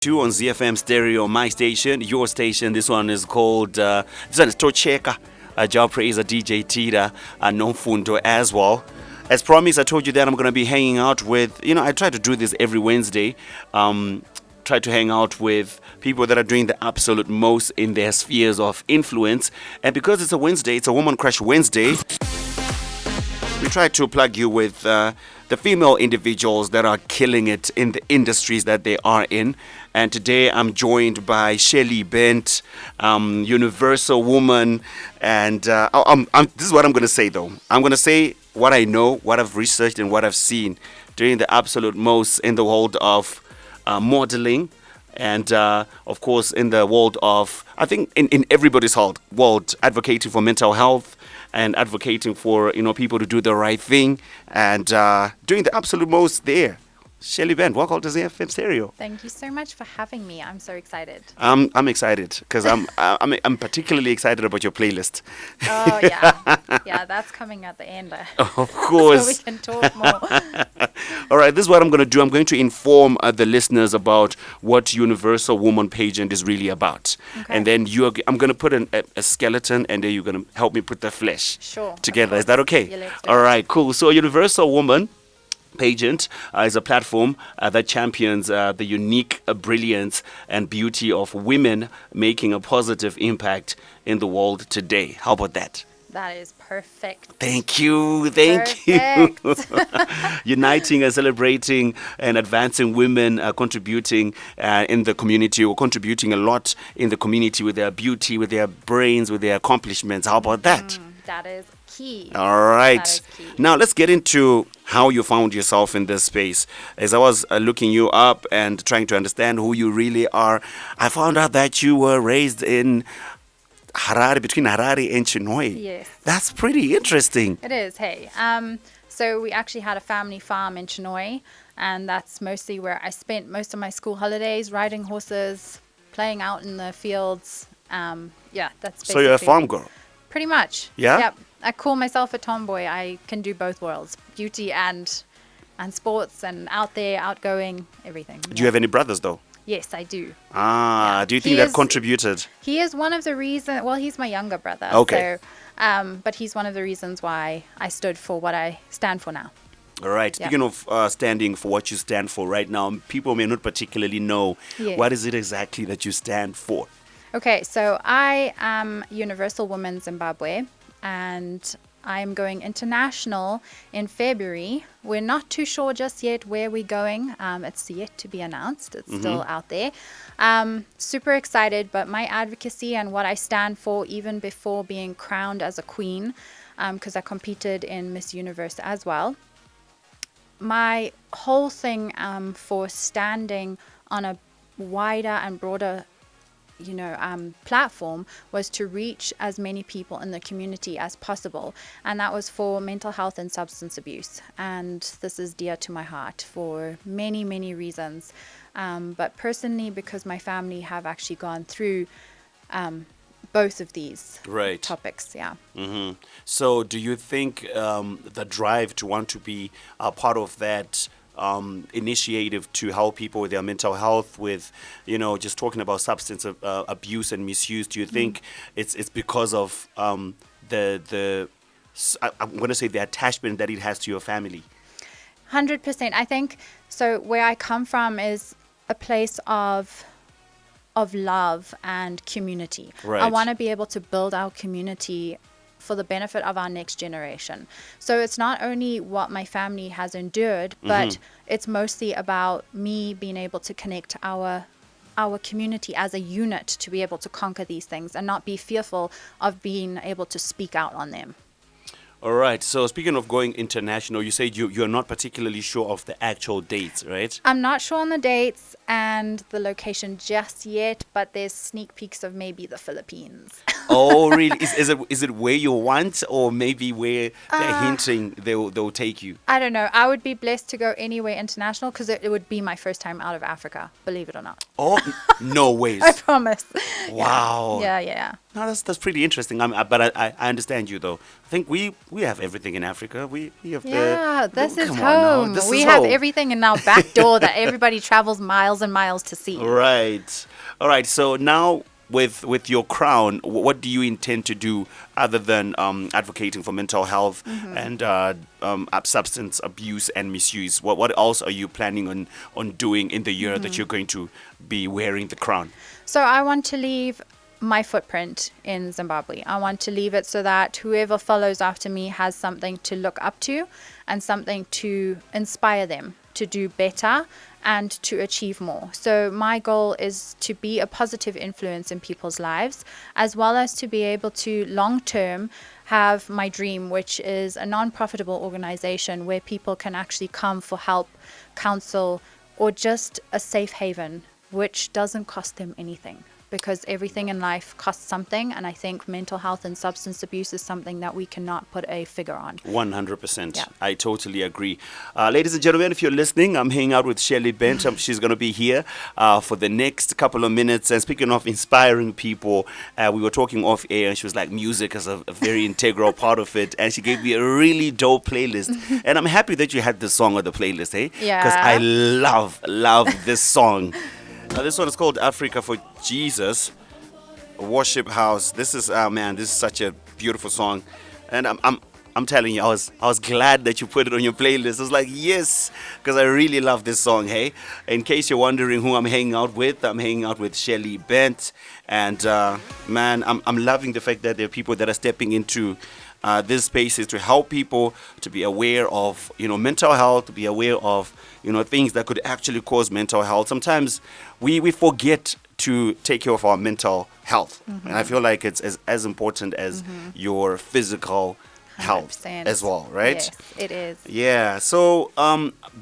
Two on ZiFM stereo, my station, your station. This one is called, this one is Tocheka, job praiser DJ Tita, and Nomfundo as well. As promised, I told you that I'm going to be hanging out with, I try to do this every Wednesday. Try to hang out with people that are doing the absolute most in their spheres of influence. And because it's a Wednesday, it's a Woman Crush Wednesday, we try to plug you with the female individuals that are killing it in the industries that they are in. And today I'm joined by Shelly Bent, Universal Woman. And this is what I'm going to say, though. I'm going to say what I know, what I've researched, and what I've seen doing the absolute most in the world of modeling. And, of course, in the world of, I think, in everybody's world, advocating for mental health and advocating for, people to do the right thing and doing the absolute most there. Shelly Bent, welcome to ZiFM Stereo. Thank you so much for having me. I'm so excited. I'm excited because I'm particularly excited about your playlist. Oh, yeah. Yeah, that's coming at the end. Of course. So we can talk more. All right, this is what I'm going to do. I'm going to inform the listeners about what Universal Woman Pageant is really about. Okay. And then I'm going to put a skeleton, and then you're going to help me put the flesh together. Is that okay? Yeah, let's do All right, cool. So Universal Woman Pageant is a platform that champions the unique brilliance and beauty of women making a positive impact in the world today. How about that? That is perfect. Thank you. Uniting and celebrating and advancing women, contributing in the community, or contributing a lot in the community with their beauty, with their brains, with their accomplishments. How about that? That is key. All right. That is key. Now let's get into how you found yourself in this space. As I was looking you up and trying to understand who you really are, I found out that you were raised in Harare, between Harare and Chinhoyi. Yes. That's pretty interesting. It is, hey. So we actually had a family farm in Chinhoyi, and that's mostly where I spent most of my school holidays, riding horses, playing out in the fields. That's basically. So you're a farm girl? Pretty much. Yeah? Yep. I call myself a tomboy. I can do both worlds, beauty and sports, and out there, outgoing, everything. Do you have any brothers, though? Yes, I do. Do you think that contributed? He is one of the reasons. Well, he's my younger brother. Okay. So, but he's one of the reasons why I stood for what I stand for now. All right. Yeah. Speaking of standing for what you stand for right now, people may not particularly know. Yes. What is it exactly that you stand for? Okay, so I am Universal Woman Zimbabwe, and I'm going international in February. We're not too sure just yet where we're going. It's yet to be announced. It's still out there. Super excited, but my advocacy and what I stand for, even before being crowned as a queen, because I competed in Miss Universe as well. My whole thing for standing on a wider and broader platform was to reach as many people in the community as possible, and that was for mental health and substance abuse. And this is dear to my heart for many, many reasons, but personally because my family have actually gone through both of these topics. So do you think the drive to want to be a part of that initiative to help people with their mental health, with just talking about substance abuse and misuse, do you think it's because of I'm going to say the attachment that it has to your family? 100%. I think so. Where I come from is a place of love and community. Right. I want to be able to build our community for the benefit of our next generation. So it's not only what my family has endured, but it's mostly about me being able to connect our community as a unit to be able to conquer these things and not be fearful of being able to speak out on them. All right. So speaking of going international, you said you're not particularly sure of the actual dates, right? I'm not sure on the dates and the location just yet, but there's sneak peeks of maybe the Philippines. Oh, really? Is it where you want, or maybe where they're hinting they'll take you? I don't know. I would be blessed to go anywhere international because it would be my first time out of Africa, believe it or not. Oh, no ways. I promise. Wow. Yeah. No, that's pretty interesting. But I understand you though. I think we have everything in Africa. We have This is come on now. home. This We is have home. everything in our back door that everybody travels miles and miles to see. Right. All right. So now with your crown, what do you intend to do other than advocating for mental health and substance abuse and misuse? What else are you planning on doing in the year that you're going to be wearing the crown? So I want to leave my footprint in Zimbabwe. I want to leave it so that whoever follows after me has something to look up to and something to inspire them to do better and to achieve more. So my goal is to be a positive influence in people's lives, as well as to be able to long term have my dream, which is a non-profitable organization where people can actually come for help, counsel, or just a safe haven, which doesn't cost them anything. Because everything in life costs something, and I think mental health and substance abuse is something that we cannot put a figure on. 100%. Yeah. I totally agree. Ladies and gentlemen, if you're listening, I'm hanging out with Shelly Bent. She's going to be here for the next couple of minutes. And speaking of inspiring people, we were talking off air, and she was like, music is a very integral part of it. And she gave me a really dope playlist. And I'm happy that you had this song on the playlist, eh? Yeah. Because I love this song. This one is called Africa for Jesus, Worship House. This is this is such a beautiful song, and I'm telling you, I was glad that you put it on your playlist. I was like, yes, because I really love this song. Hey, in case you're wondering who I'm hanging out with, I'm hanging out with Shelly Bent, and I'm loving the fact that there are people that are stepping into this space is to help people to be aware of, mental health, to be aware of, things that could actually cause mental health. Sometimes we forget to take care of our mental health. And I feel like it's as important as your physical health 100%. as well, right? Yes, it is. Yeah. So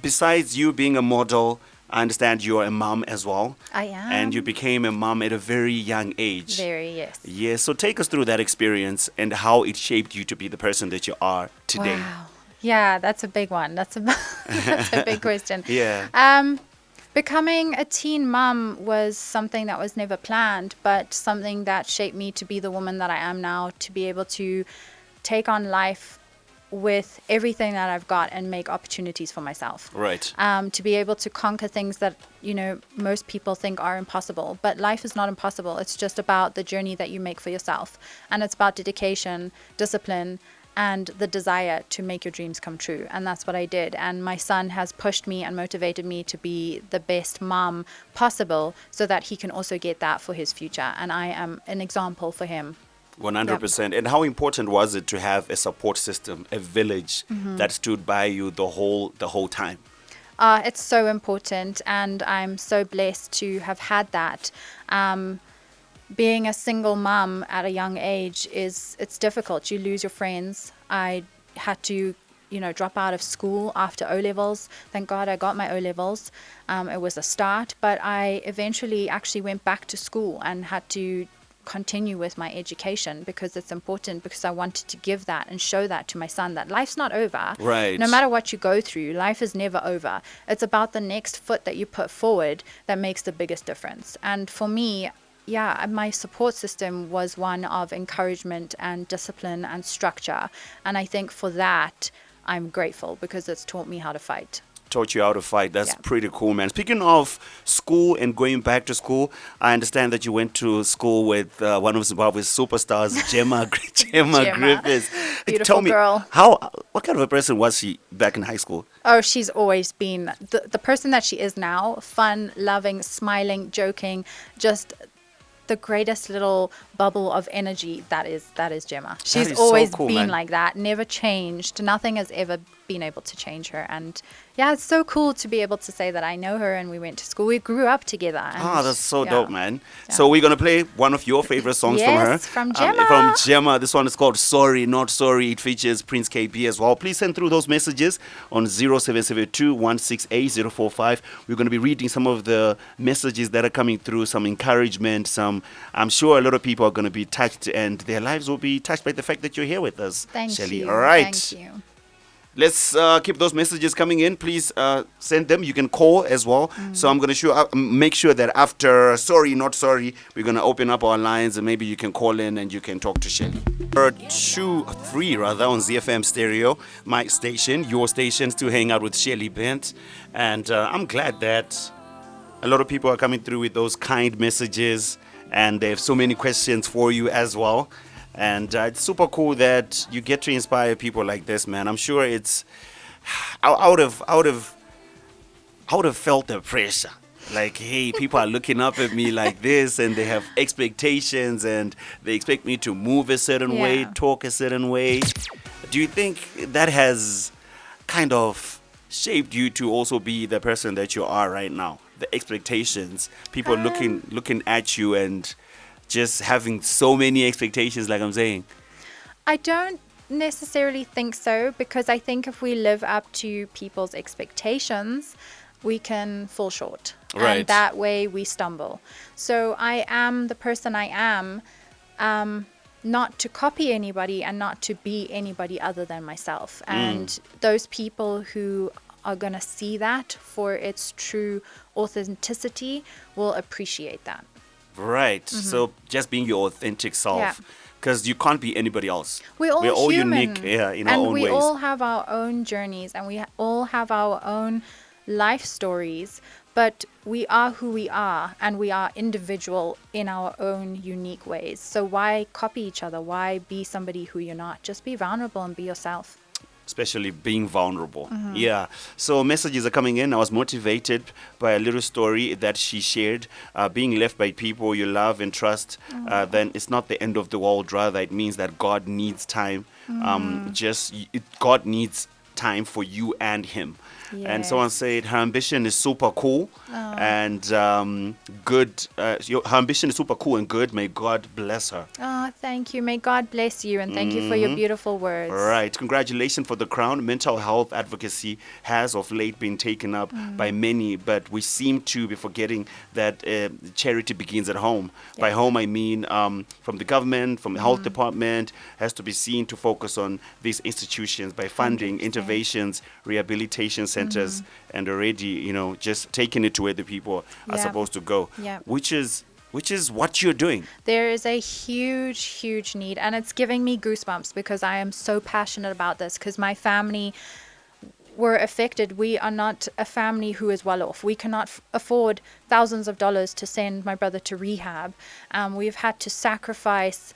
besides you being a model, I understand you're a mom as well. I am. And you became a mom at a very young age. Very, yes. Yeah, so take us through that experience and how it shaped you to be the person that you are today. Wow. Yeah, that's a big one. That's a big question. Yeah. Becoming a teen mom was something that was never planned, but something that shaped me to be the woman that I am now, to be able to take on life with everything that I've got and make opportunities for myself. Right. To be able to conquer things that, most people think are impossible. But life is not impossible. It's just about the journey that you make for yourself. And it's about dedication, discipline, and the desire to make your dreams come true. And that's what I did. And my son has pushed me and motivated me to be the best mom possible so that he can also get that for his future. And I am an example for him. 100%. And how important was it to have a support system, a village that stood by you the whole time? It's so important, and I'm so blessed to have had that. Being a single mom at a young age it's difficult. You lose your friends. I had to drop out of school after O-levels. Thank God I got my O-levels. It was a start, but I eventually actually went back to school and had to continue with my education because it's important, because I wanted to give that and show that to my son that life's not over. Right. No matter what you go through, life is never over. It's about the next foot that you put forward that makes the biggest difference. And for me, my support system was one of encouragement and discipline and structure. And I think for that, I'm grateful because it's taught me how to fight. Taught you how to fight. That's Yeah. pretty cool, man. Speaking of school and going back to school, I understand that you went to school with one of Zimbabwe's superstars, Gemma Griffiths. Beautiful Tell me, girl. what kind of a person was she back in high school? Oh, she's always been the person that she is now. Fun, loving, smiling, joking, just the greatest little bubble of energy. That is Gemma. She's is so always cool, been man. like that, never changed. Nothing has ever been able to change her. And yeah, it's so cool to be able to say that I know her and we went to school. We grew up together. And That's so yeah. dope, man. Yeah. So we're going to play one of your favorite songs from her. Yes, from Gemma. From Gemma. This one is called Sorry Not Sorry. It features Prince KB as well. Please send through those messages on 0772 168 045. We're going to be reading some of the messages that are coming through, some encouragement, I'm sure a lot of people are going to be touched and their lives will be touched by the fact that you're here with us, Thank Shelly. you. All right. Thank you. Let's keep those messages coming in. Please send them. You can call as well. So I'm going to make sure that after Sorry Not Sorry, we're going to open up our lines and maybe you can call in and you can talk to Shelly. 2-3 rather on ZiFM Stereo, my station, your stations, to hang out with Shelly Bent. And I'm glad that a lot of people are coming through with those kind messages and they have so many questions for you as well. And it's super cool that you get to inspire people like this, man. I'm sure it's I would have felt the pressure. Like, hey, people are looking up at me like this, and they have expectations, and they expect me to move a certain way, talk a certain way. Do you think that has kind of shaped you to also be the person that you are right now? The expectations, people looking at you and just having so many expectations, like I'm saying. I don't necessarily think so, because I think if we live up to people's expectations, we can fall short. Right. And that way we stumble. So I am the person I am, not to copy anybody and not to be anybody other than myself. And those people who are going to see that for its true authenticity will appreciate that. Right. So just being your authentic self, because you can't be anybody else. We're all human. Unique, in our own ways. And we all have our own journeys, and we all have our own life stories, but we are who we are, and we are individual in our own unique ways. So why copy each other? Why be somebody who you're not? Just be vulnerable and be yourself. Especially being vulnerable. Yeah. So messages are coming in. I was motivated by a little story that she shared. Being left by people you love and trust, then it's not the end of the world. Rather, it means that God needs time. God needs time for you and him. Yes. And someone said her ambition is super cool and good. Her ambition is super cool and good. May God bless her. Oh, thank you. May God bless you, and thank you for your beautiful words. All right. Congratulations for the crown. Mental health advocacy has of late been taken up by many, but we seem to be forgetting that charity begins at home. Yeah. By home, I mean from the government, from the health department, has to be seen to focus on these institutions by funding 100%. interventions, rehabilitation centers, and already, just taking it to where the people are supposed to go, which is what you're doing. There is a huge, huge need, and it's giving me goosebumps because I am so passionate about this, because my family were affected. We are not a family who is well off. We cannot afford thousands of dollars to send my brother to rehab. We've had to sacrifice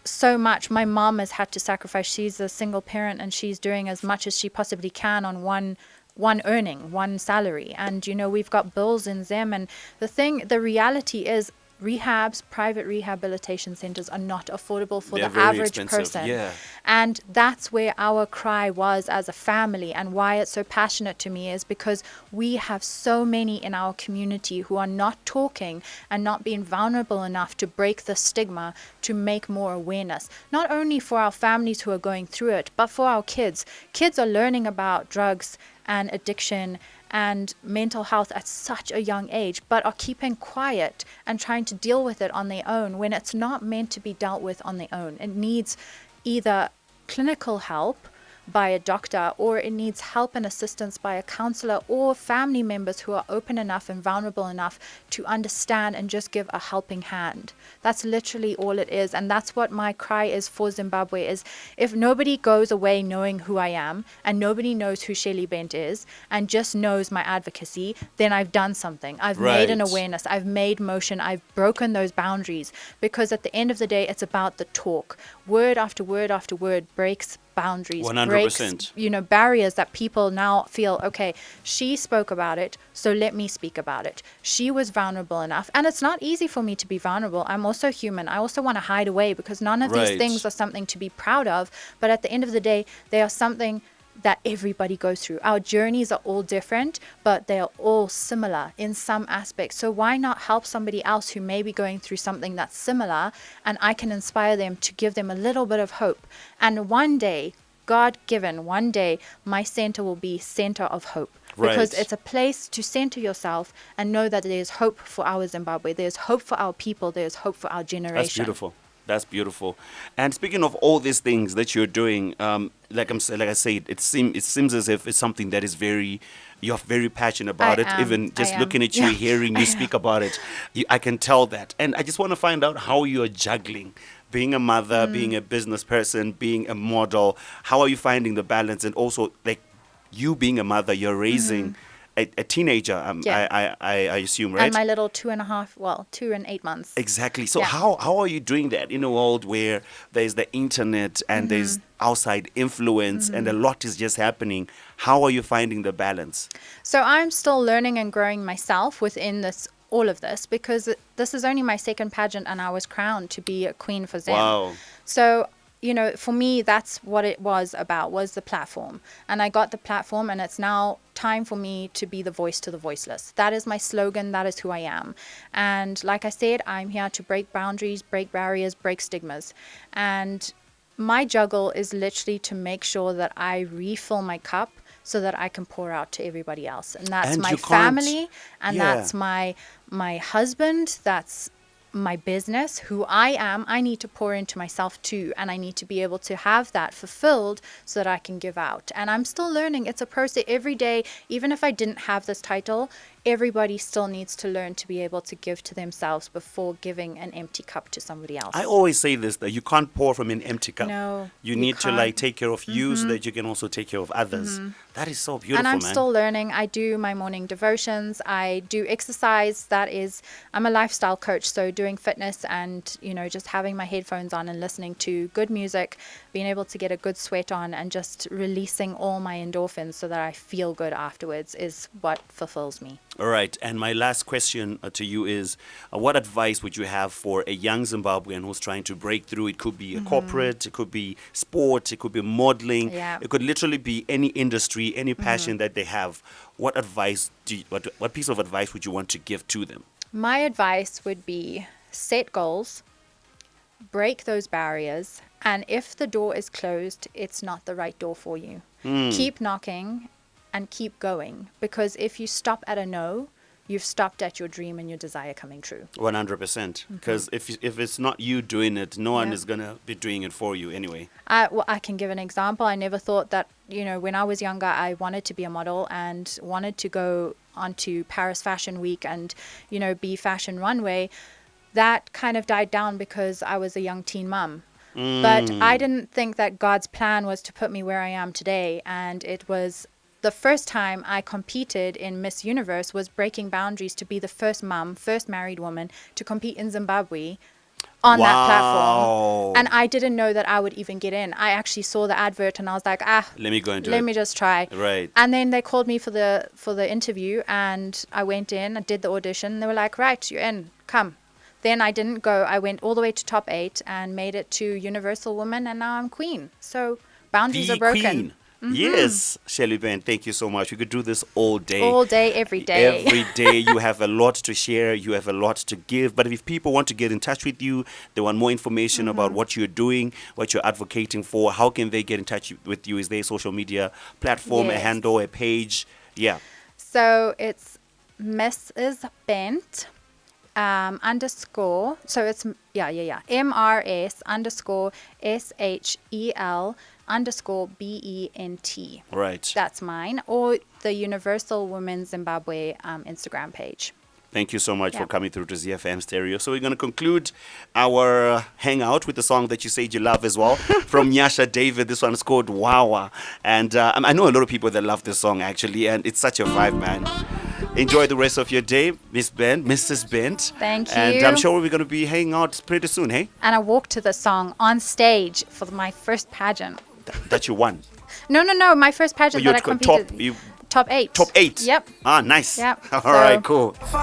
so much. My mom has had to sacrifice. She's a single parent, and she's doing as much as she possibly can on one salary. And we've got bills in Zim, and the reality is private rehabilitation centers are not affordable for the average person. And that's where our cry was as a family, and why it's so passionate to me is because we have so many in our community who are not talking and not being vulnerable enough to break the stigma, to make more awareness, not only for our families who are going through it, but for our kids. Kids are learning about drugs and addiction and mental health at such a young age, but are keeping quiet and trying to deal with it on their own when it's not meant to be dealt with on their own. It needs either clinical help by a doctor, or it needs help and assistance by a counselor or family members who are open enough and vulnerable enough to understand and just give a helping hand. That's literally all it is. And that's what my cry is for Zimbabwe, is if nobody goes away knowing who I am, and nobody knows who Shelly Bent is, and just knows my advocacy, then I've done something. I've made an awareness. I've made motion. I've broken those boundaries, because at the end of the day, it's about the talk. Word after word after word breaks boundaries, 100%. breaks, barriers that people now feel, okay, she spoke about it, so let me speak about it. She was vulnerable enough. And it's not easy for me to be vulnerable. I'm also human. I also want to hide away, because none of these things are something to be proud of. But at the end of the day, they are something that everybody goes through. Our journeys are all different, but they are all similar in some aspects. So why not help somebody else who may be going through something that's similar, and I can inspire them to give them a little bit of hope. And one day, God given, one day, my center will be center of hope. Because Right. it's a place to center yourself and know that there's hope for our Zimbabwe. There's hope for our people. There's hope for our generation. That's beautiful. That's beautiful. And speaking of all these things that you're doing, like I said, it seems as if it's something that is you're very passionate about I it. am. Even I just am. looking at you, Yeah. hearing you speak about it, I can tell that. And I just want to find out how you're juggling being a mother, being a business person, being a model. How are you finding the balance? And also, like, you being a mother, you're raising a teenager. Yeah. I assume, right? And my little 2 and 8 months. Exactly. So Yeah. how are you doing that in a world where there's the internet and there's outside influence and a lot is just happening? How are you finding the balance? So I'm still learning and growing myself within all of this, because this is only my second pageant and I was crowned to be a queen for Zim. Wow. So, for me, that's what it was about, was the platform. And I got the platform, and it's now time for me to be the voice to the voiceless. That is my slogan. That is who I am. And like I said, I'm here to break boundaries, break barriers, break stigmas. And my juggle is literally to make sure that I refill my cup so that I can pour out to everybody else. And that's And my you can't- family, and Yeah. that's my husband, that's my business, who I am. I need to pour into myself too, and I need to be able to have that fulfilled so that I can give out. And I'm still learning. It's a process every day. Even if I didn't have this title, everybody still needs to learn to be able to give to themselves before giving an empty cup to somebody else. I always say this, that you can't pour from an empty cup. No, You you need to like can't. take care of you so that you can also take care of others. That is so beautiful, And I'm man. still learning. I do my morning devotions. I do exercise. I'm a lifestyle coach. So doing fitness and, just having my headphones on and listening to good music, being able to get a good sweat on and just releasing all my endorphins so that I feel good afterwards is what fulfills me. All right. And my last question to you is, what advice would you have for a young Zimbabwean who's trying to break through? It could be a corporate, it could be sport, it could be modeling. Yeah. It could literally be any industry, any passion that they have. What advice what piece of advice would you want to give to them? My advice would be set goals, break those barriers, and if the door is closed, it's not the right door for you. Keep knocking and keep going, because if you stop at a no, you've stopped at your dream and your desire coming true. 100%. Because if it's not you doing it, no one Yeah. is going to be doing it for you anyway. I can give an example. I never thought that, when I was younger, I wanted to be a model and wanted to go onto Paris Fashion Week and, be fashion runway. That kind of died down because I was a young teen mum. But I didn't think that God's plan was to put me where I am today. And it was the first time I competed in Miss Universe was breaking boundaries to be the first married woman to compete in Zimbabwe on that platform. And I didn't know that I would even get in. I actually saw the advert and I was like, Let me go and do let it. me just try. Right. And then they called me for the interview, and I went in, I did the audition. They were like, right, you're in, come. Then I didn't go. I went all the way to top 8 and made it to Universal Woman, and now I'm queen. So boundaries are broken. Queen. Yes, Shelly Bent, thank you so much. We could do this all day. All day, every day. Every day. You have a lot to share. You have a lot to give. But if people want to get in touch with you, they want more information about what you're doing, what you're advocating for, how can they get in touch with you? Is there a social media platform, a Yes. handle, a page? Yeah. So it's Mrs. Bent _ so it's MRS _SHEL _BENT. Right. That's mine, or the Universal Woman Zimbabwe Instagram page. Thank you so much for Yeah. coming through to ZiFM Stereo. So we're going to conclude our hangout with the song that you said you love as well from Nyasha David. This one is called Wawa. And I know a lot of people that love this song actually, and it's such a vibe, man. Enjoy the rest of your day, Mrs. Bent. Thank And you. I'm sure we're going to be hanging out pretty soon, hey? And I walked to the song on stage for my first pageant. That you won. No, my first pageant You're that I competed. Top 8. Top 8? Yep. Ah, nice. Yep. All right, cool.